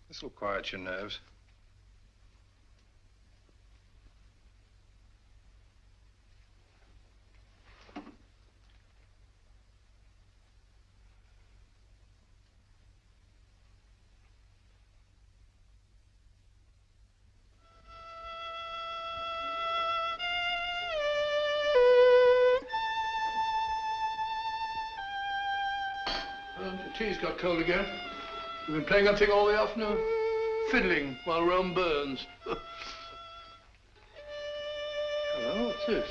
This will quiet your nerves. The tea's got cold again. You've been playing that thing all the afternoon? Fiddling while Rome burns. Hello, what's this?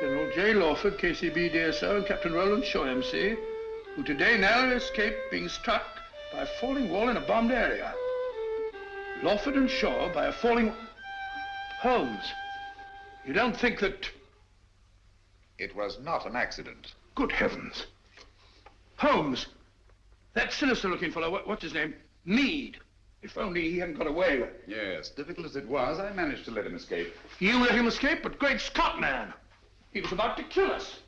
General J. Lawford, KCB DSO, and Captain Roland Shaw, MC, who today narrowly escaped being struck by a falling wall in a bombed area. Lawford and Shaw by a falling... Holmes, you don't think that... It was not an accident. Good heavens. Holmes, that sinister-looking fellow, what's his name? Meade. If only he hadn't got away. Yes, difficult as it was, I managed to let him escape. You let him escape? But great Scott, man! He was about to kill us.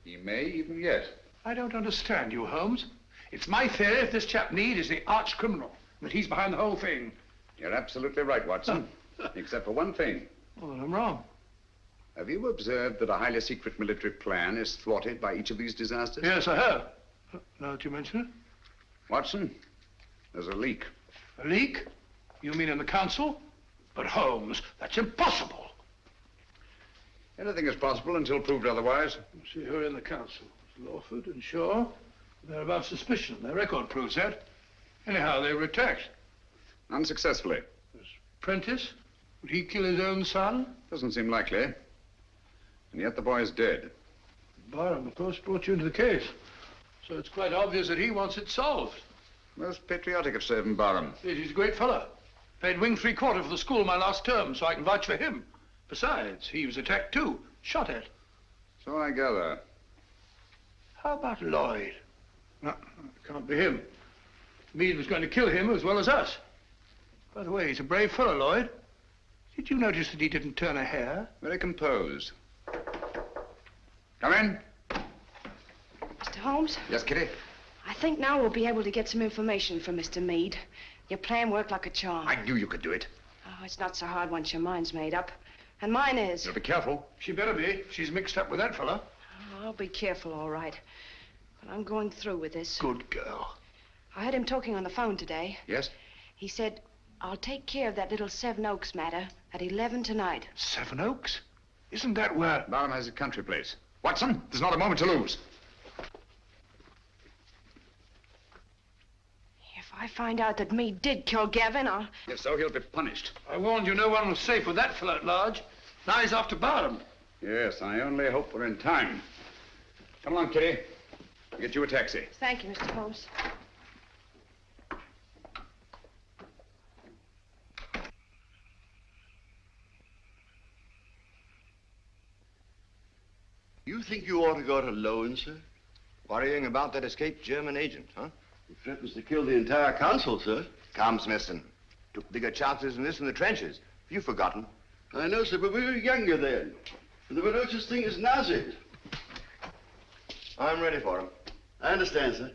He may even yet. I don't understand you, Holmes. It's my theory if this chap Meade is the arch criminal, that he's behind the whole thing. You're absolutely right, Watson. Except for one thing. Well, then I'm wrong. Have you observed that a highly secret military plan is thwarted by each of these disasters? Yes, I have. Now that you mention it. Watson, there's a leak. A leak? You mean in the council? But Holmes, that's impossible. Anything is possible until proved otherwise. See who are in the council. It's Lawford and Shaw. They're above suspicion. Their record proves that. Anyhow, they were attacked. Unsuccessfully. There's Prentice. Would he kill his own son? Doesn't seem likely. And yet the boy is dead. Barham, of course, brought you into the case. So it's quite obvious that he wants it solved. Most patriotic of Sir Barham. He's a great fellow. Played wing 3/4 for the school my last term, so I can vouch for him. Besides, he was attacked too, shot at. So I gather. How about Lloyd? No, it can't be him. Meade was going to kill him as well as us. By the way, he's a brave fellow, Lloyd. Did you notice that he didn't turn a hair? Very composed. Come in. Mr. Holmes? Yes, Kitty? I think now we'll be able to get some information from Mr. Meade. Your plan worked like a charm. I knew you could do it. Oh, it's not so hard once your mind's made up. And mine is. You'll be careful. She better be. She's mixed up with that fellow. Oh, I'll be careful, all right. But I'm going through with this. Good girl. I heard him talking on the phone today. Yes? He said, I'll take care of that little Seven Oaks matter at 11 tonight. Seven Oaks? Isn't that where... Barham has a country place. Watson, there's not a moment to lose. If I find out that Meade did kill Gavin, I'll... If so, he'll be punished. I warned you no one was safe with that fellow at large. Now he's after Barham. Yes, I only hope we're in time. Come along, Kitty. I'll get you a taxi. Thank you, Mr. Holmes. You think you ought to go it alone, sir? Worrying about that escaped German agent, huh? He threatens to kill the entire council, sir. Come, Smithson. Took bigger chances than this in the trenches. Have you forgotten? I know, sir, but we were younger then. And there were no such thing as Nazis. I'm ready for him. I understand, sir.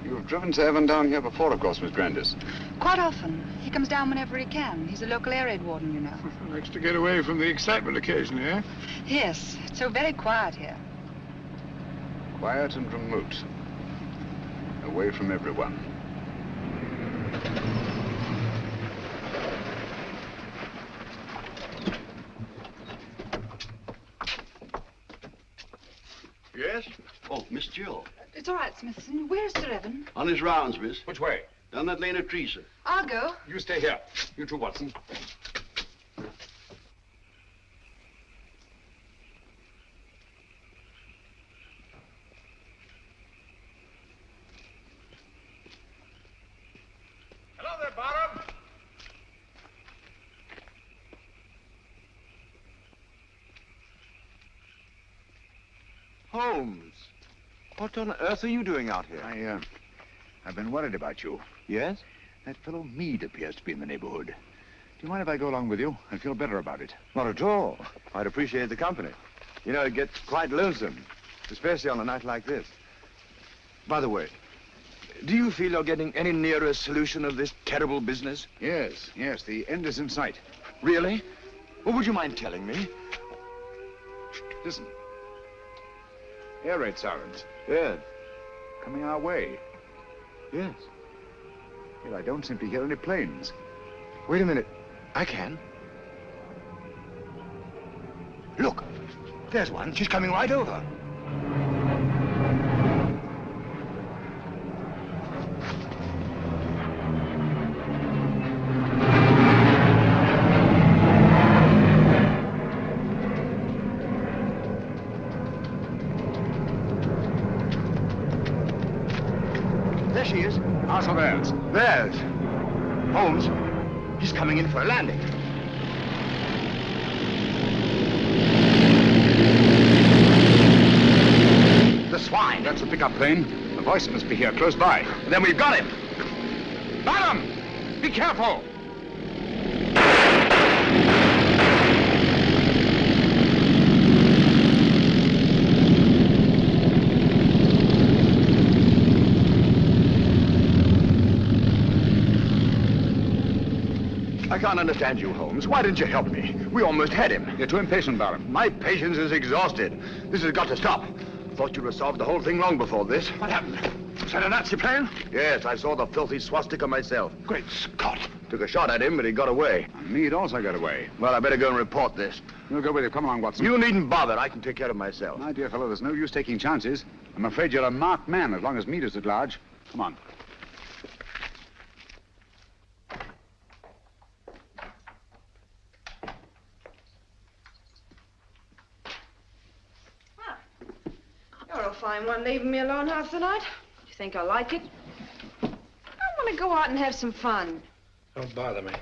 You've driven Sir Evan down here before, of course, Miss Grandis. Quite often. He comes down whenever he can. He's a local air raid warden, you know. Likes to get away from the excitement occasionally, eh? Yes, it's so very quiet here. Quiet and remote. Away from everyone. Yes? Oh, Miss Jill. It's all right, Smithson. Where's Sir Evan? On his rounds, miss. Which way? Down that lane of trees, sir. I'll go. You stay here. You too, Watson. Hello there, Barham. Holmes, what on earth are you doing out here? I've been worried about you. Yes? That fellow Meade appears to be in the neighborhood. Do you mind if I go along with you? I feel better about it. Not at all. I'd appreciate the company. You know, it gets quite lonesome, especially on a night like this. By the way, do you feel you're getting any nearer a solution of this terrible business? Yes, the end is in sight. Really? Well, would you mind telling me? Listen. Air raid sirens. Yes. Coming our way. Yes. Yet I don't seem to hear any planes. Wait a minute. I can. Look. There's one. She's coming right over. There she is. Ours or theirs? Theirs. Holmes, he's coming in for a landing. The swine. That's a pickup plane. The voice must be here, close by. Then we've got him. Madam! Be careful! I can't understand you, Holmes. Why didn't you help me? We almost had him. You're too impatient, Barham. My patience is exhausted. This has got to stop. Thought you'd have solved the whole thing long before this. What happened? Was that a Nazi plane? Yes, I saw the filthy swastika myself. Great Scott. Took a shot at him, but he got away. Meade also got away. Well, I better go and report this. We'll go with you. Come along, Watson. You needn't bother. I can take care of myself. My dear fellow, there's no use taking chances. I'm afraid you're a marked man as long as Meade is at large. Come on. You're a fine one, leaving me alone half the night. Do you think I like it? I want to go out and have some fun. Don't bother me.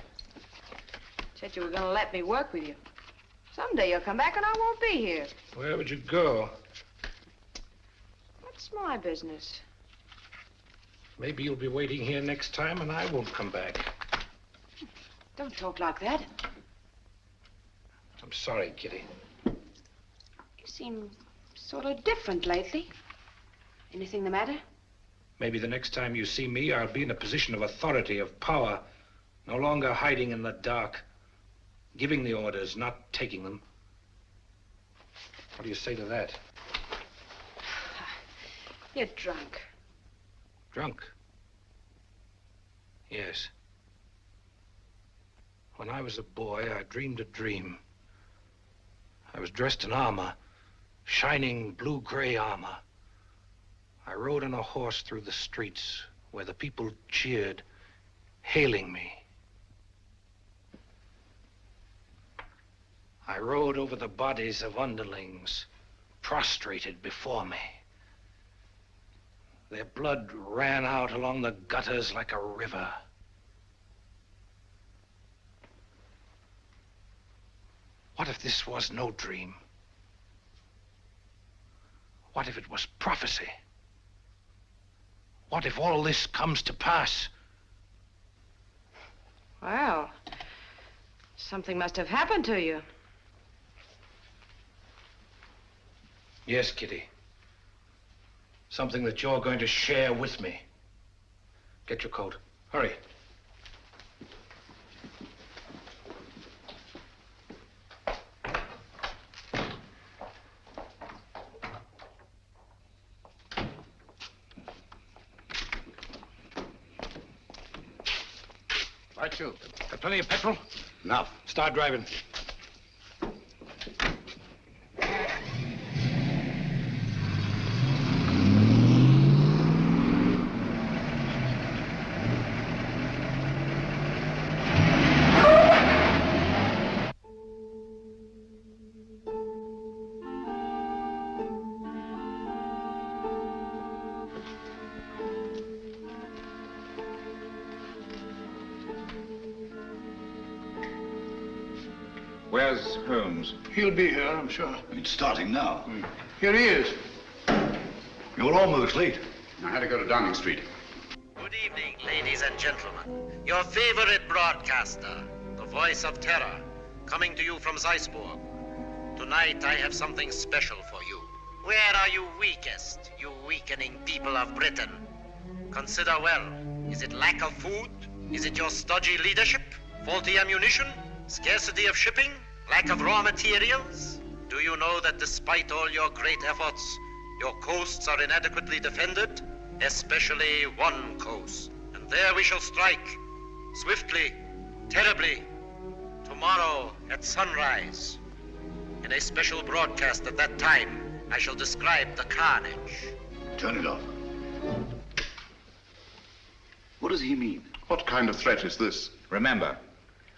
Said you were going to let me work with you. Someday you'll come back and I won't be here. Where would you go? What's my business? Maybe you'll be waiting here next time and I won't come back. Don't talk like that. I'm sorry, Kitty. You seem sort of different lately. Anything the matter? Maybe the next time you see me, I'll be in a position of authority, of power. No longer hiding in the dark. Giving the orders, not taking them. What do you say to that? You're drunk. Drunk? Yes. When I was a boy, I dreamed a dream. I was dressed in armor, shining blue-gray armor. I rode on a horse through the streets where the people cheered, hailing me. I rode over the bodies of underlings prostrated before me. Their blood ran out along the gutters like a river. What if this was no dream? What if it was prophecy? What if all this comes to pass? Well, something must have happened to you. Yes, Kitty. Something that you're going to share with me. Get your coat. Hurry. Right, you. Got plenty of petrol? Enough. Start driving. Where's Holmes? He'll be here, I'm sure. It's starting now. Here he is. You're almost late. I had to go to Downing Street. Good evening, ladies and gentlemen. Your favorite broadcaster, the voice of terror, coming to you from Zeisburg. Tonight I have something special for you. Where are you weakest, you weakening people of Britain? Consider well. Is it lack of food? Is it your stodgy leadership? Faulty ammunition? Scarcity of shipping? Lack of raw materials? Do you know that despite all your great efforts, your coasts are inadequately defended? Especially one coast. And there we shall strike. Swiftly, terribly. Tomorrow at sunrise. In a special broadcast at that time, I shall describe the carnage. Turn it off. What does he mean? What kind of threat is this? Remember,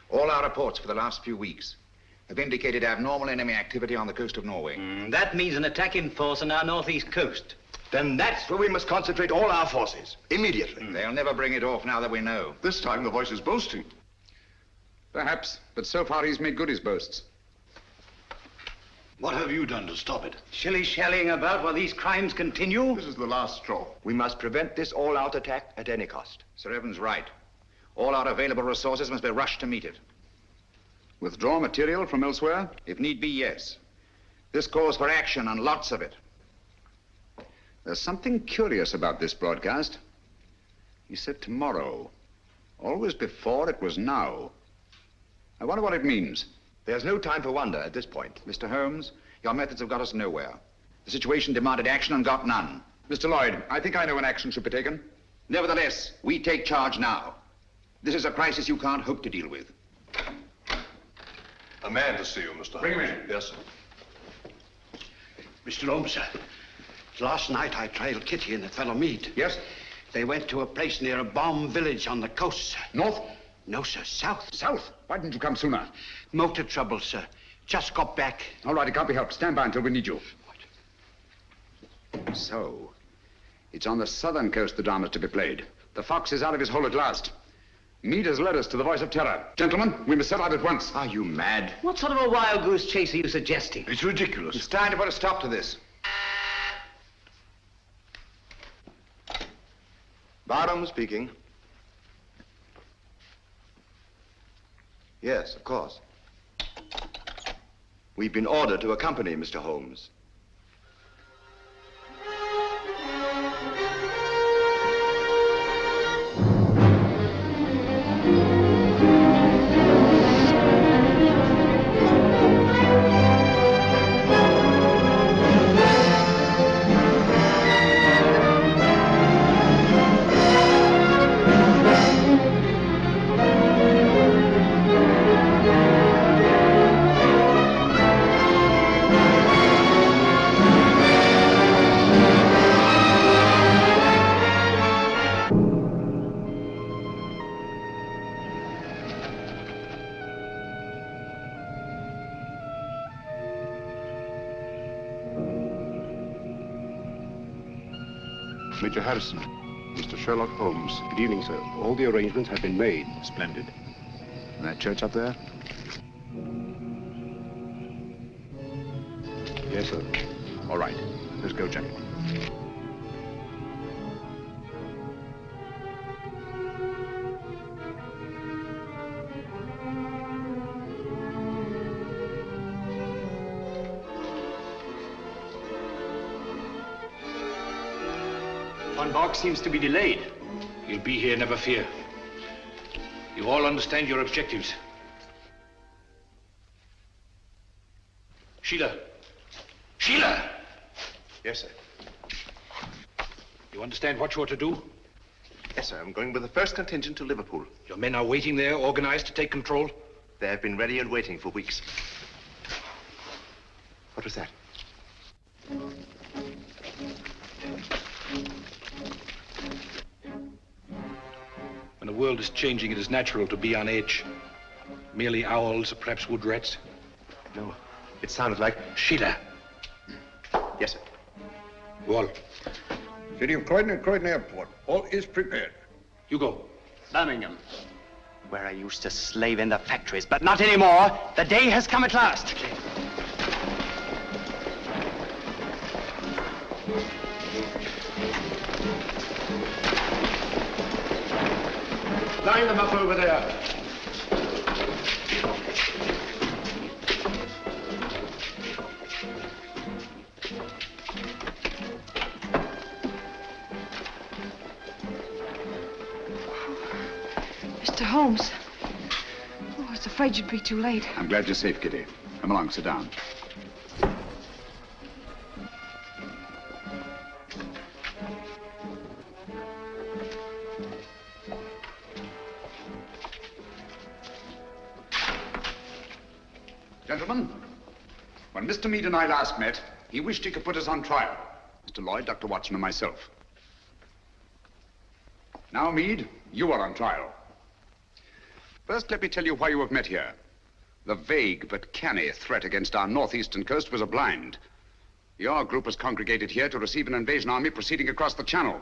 all our reports for the last few weeks have indicated abnormal enemy activity on the coast of Norway. That means an attack in force on our northeast coast. Then that's where we must concentrate all our forces, immediately. They'll never bring it off now that we know. This time the voice is boasting. Perhaps, but so far he's made good his boasts. What have you done to stop it? Shilly-shallying about while these crimes continue? This is the last straw. We must prevent this all-out attack at any cost. Sir Evan's right. All our available resources must be rushed to meet it. Withdraw material from elsewhere? If need be, yes. This calls for action, and lots of it. There's something curious about this broadcast. He said tomorrow. Always before, it was now. I wonder what it means. There's no time for wonder at this point. Mr. Holmes, your methods have got us nowhere. The situation demanded action and got none. Mr. Lloyd, I think I know when action should be taken. Nevertheless, we take charge now. This is a crisis you can't hope to deal with. A man to see you, Mr. Bring him Holmes. in. Yes, sir. Mr. Holmes, sir. Last night I trailed Kitty and the fellow Meade. Yes? They went to a place near a bomb village on the coast, sir. North? No, sir, south. South? Why didn't you come sooner? Motor trouble, sir. Just got back. All right, it can't be helped. Stand by until we need you. So, it's on the southern coast the drama's to be played. The fox is out of his hole at last. Meade has led us to the voice of terror. Gentlemen, we must set out at once. Are you mad? What sort of a wild goose chase are you suggesting? It's ridiculous. It's time to put a stop to this. Barham speaking. Yes, of course. We've been ordered to accompany Mr. Holmes. Major Harrison, Mr. Sherlock Holmes. Good evening, sir. All the arrangements have been made. Splendid. And that church up there? Yes, sir. All right. Let's go, gentlemen. Von Borg seems to be delayed. He'll be here, never fear. You all understand your objectives. Sheila! Sheila! Yes, sir. You understand what you're to do? Yes, sir. I'm going with the first contingent to Liverpool. Your men are waiting there, organized to take control? They have been ready and waiting for weeks. What was that? When the world is changing, it is natural to be on edge. Merely owls or perhaps wood rats. No. It sounded like... Sheila! Yes, sir. Wall. City of Croydon and Croydon Airport. All is prepared. You go. Birmingham, where I used to slave in the factories, but not anymore. The day has come at last. Line them up over there. Mr. Holmes. Oh, I was afraid you'd be too late. I'm glad you're safe, Kitty. Come along, sit down. Gentlemen, when Mr. Meade and I last met, he wished he could put us on trial. Mr. Lloyd, Dr. Watson, and myself. Now, Meade, you are on trial. First, let me tell you why you have met here. The vague but canny threat against our northeastern coast was a blind. Your group was congregated here to receive an invasion army proceeding across the channel.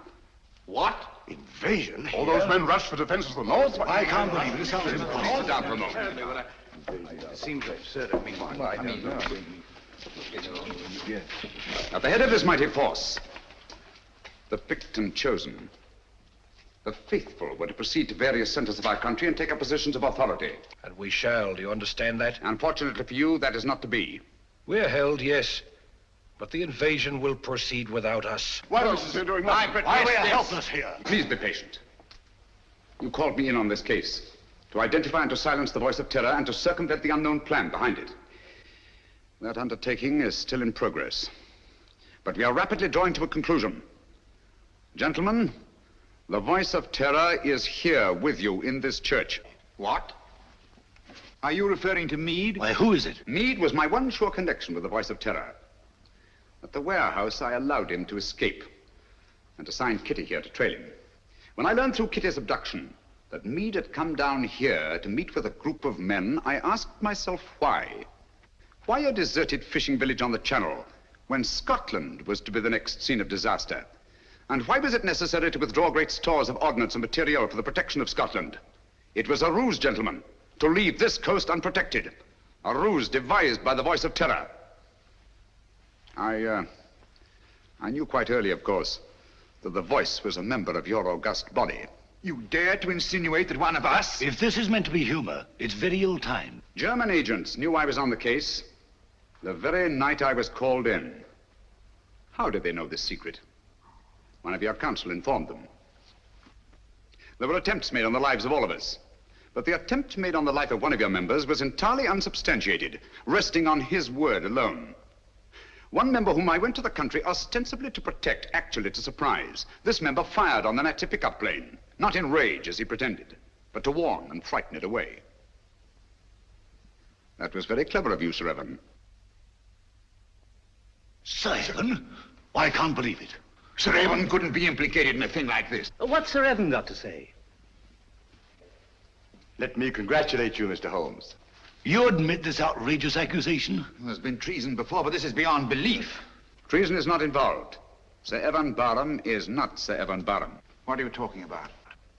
What? Invasion? All those men rushed for defense of the north? I can't believe it. This sounds impossible. Sit down for a moment. It seems absurd of me. At the head of this mighty force, the picked and chosen, the faithful were to proceed to various centers of our country and take up positions of authority. And we shall, do you understand that? Unfortunately for you, that is not to be. We're held, yes. But the invasion will proceed without us. What else is there doing nothing? Why we are helpless here? Please be patient. You called me in on this case to identify and to silence the voice of terror and to circumvent the unknown plan behind it. That undertaking is still in progress. But we are rapidly drawing to a conclusion. Gentlemen, the voice of terror is here with you in this church. What? Are you referring to Meade? Why, who is it? Meade was my one sure connection with the voice of terror. At the warehouse, I allowed him to escape and assigned Kitty here to trail him. When I learned through Kitty's abduction that Meade had come down here to meet with a group of men, I asked myself why. Why a deserted fishing village on the Channel when Scotland was to be the next scene of disaster? And why was it necessary to withdraw great stores of ordnance and material for the protection of Scotland? It was a ruse, gentlemen, to leave this coast unprotected. A ruse devised by the voice of terror. I knew quite early, of course, that the voice was a member of your august body. You dare to insinuate that one of us? If this is meant to be humor, it's very ill-timed. German agents knew I was on the case the very night I was called in. How did they know this secret? One of your counsel informed them. There were attempts made on the lives of all of us. But the attempt made on the life of one of your members was entirely unsubstantiated, resting on his word alone. One member whom I went to the country ostensibly to protect, actually to surprise. This member fired on the Nazi pickup plane, not in rage as he pretended, but to warn and frighten it away. That was very clever of you, Sir Evan. Sir Evan? I can't believe it. Sir Evan couldn't be implicated in a thing like this. What's Sir Evan got to say? Let me congratulate you, Mr. Holmes. You admit this outrageous accusation? There's been treason before, but this is beyond belief. Treason is not involved. Sir Evan Barham is not Sir Evan Barham. What are you talking about?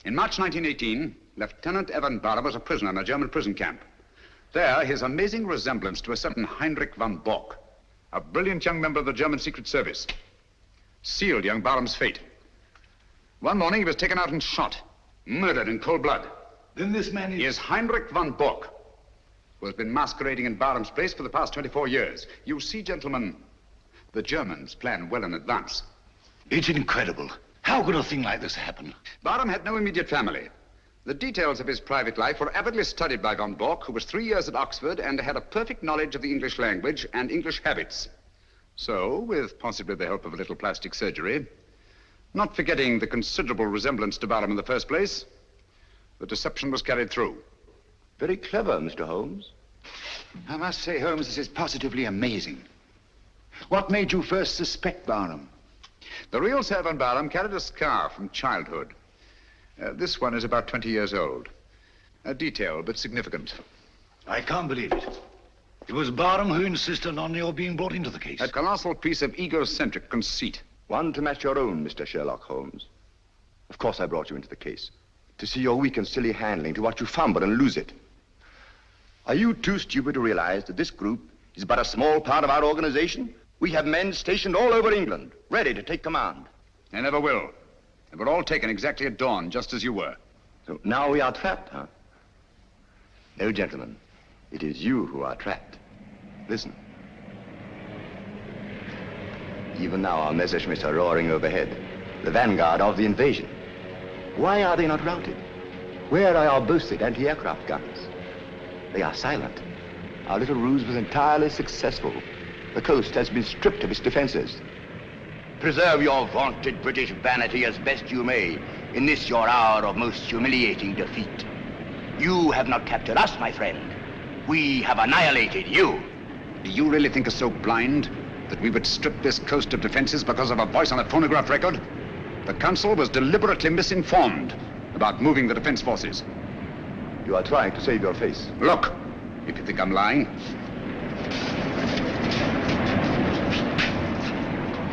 In March 1918, Lieutenant Evan Barham was a prisoner in a German prison camp. There, his amazing resemblance to a certain Heinrich von Bock, a brilliant young member of the German Secret Service, sealed young Barham's fate. One morning, he was taken out and shot, murdered in cold blood. Then this man is Heinrich von Bock, who has been masquerading in Barham's place for the past 24 years. You see, gentlemen, the Germans plan well in advance. It's incredible. How could a thing like this happen? Barham had no immediate family. The details of his private life were avidly studied by von Bock, who was 3 years at Oxford and had a perfect knowledge of the English language and English habits. So, with possibly the help of a little plastic surgery, not forgetting the considerable resemblance to Barham in the first place, the deception was carried through. Very clever, Mr. Holmes. I must say, Holmes, this is positively amazing. What made you first suspect Barham? The real Sir Evan Barham carried a scar from childhood. This one is about 20 years old. A detail, but significant. I can't believe it. It was Barham who insisted on your being brought into the case. A colossal piece of egocentric conceit. One to match your own, Mr. Sherlock Holmes. Of course I brought you into the case. To see your weak and silly handling, to watch you fumble and lose it. Are you too stupid to realize that this group is but a small part of our organization? We have men stationed all over England, ready to take command. They never will. They were all taken exactly at dawn, just as you were. So now we are trapped, huh? No, gentlemen. It is you who are trapped. Listen. Even now our Messerschmitts are roaring overhead. The vanguard of the invasion. Why are they not routed? Where are our boasted anti-aircraft guns? They are silent. Our little ruse was entirely successful. The coast has been stripped of its defenses. Preserve your vaunted British vanity as best you may in this your hour of most humiliating defeat. You have not captured us, my friend. We have annihilated you. Do you really think us so blind that we would strip this coast of defenses because of a voice on a phonograph record? The Council was deliberately misinformed about moving the defense forces. You are trying to save your face. Look, if you think I'm lying.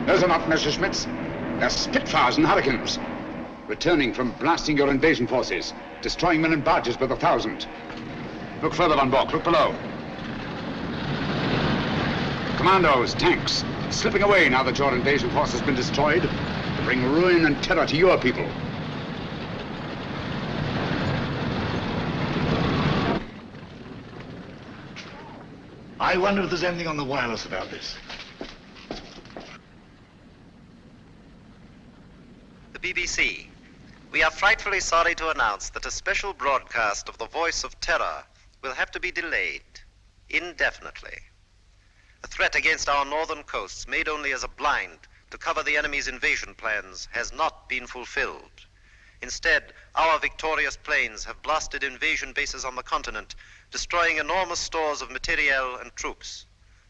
Those are not Messerschmitts. They're Spitfires and Hurricanes. Returning from blasting your invasion forces, destroying men and barges by the thousand. Look further, Von Bock. Look below. Commandos, tanks, slipping away now that your invasion force has been destroyed to bring ruin and terror to your people. I wonder if there's anything on the wireless about this. The BBC. We are frightfully sorry to announce that a special broadcast of the Voice of Terror will have to be delayed indefinitely. The threat against our northern coasts, made only as a blind to cover the enemy's invasion plans, has not been fulfilled. Instead, our victorious planes have blasted invasion bases on the continent, destroying enormous stores of materiel and troops.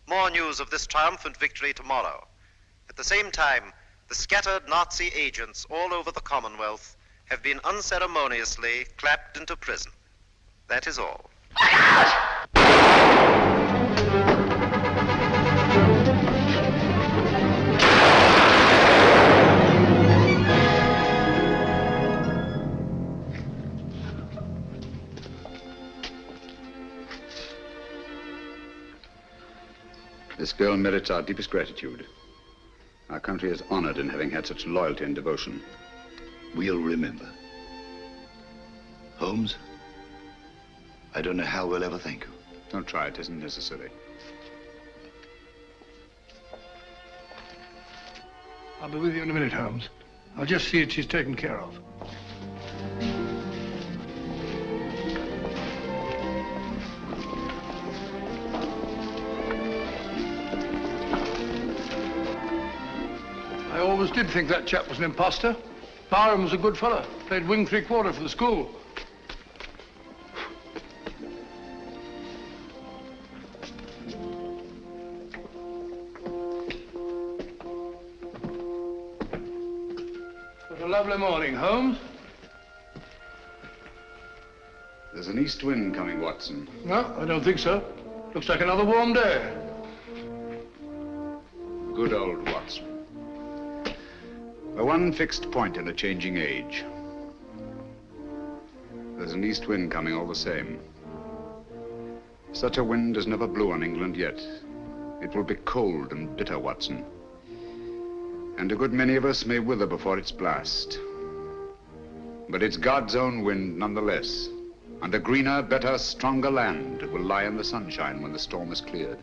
More news of this triumphant victory tomorrow. At the same time, the scattered Nazi agents all over the Commonwealth have been unceremoniously clapped into prison. That is all. This girl merits our deepest gratitude. Our country is honored in having had such loyalty and devotion. We'll remember. Holmes, I don't know how we'll ever thank you. Don't try, it isn't necessary. I'll be with you in a minute, Holmes. I'll just see that she's taken care of. I always did think that chap was an imposter. Barham was a good fellow. Played wing three-quarter for the school. What a lovely morning, Holmes. There's an east wind coming, Watson. No, I don't think so. Looks like another warm day. Good old Watson. The one fixed point in a changing age. There's an east wind coming all the same. Such a wind has never blew on England yet. It will be cold and bitter, Watson. And a good many of us may wither before its blast. But it's God's own wind nonetheless. And a greener, better, stronger land will lie in the sunshine when the storm is cleared.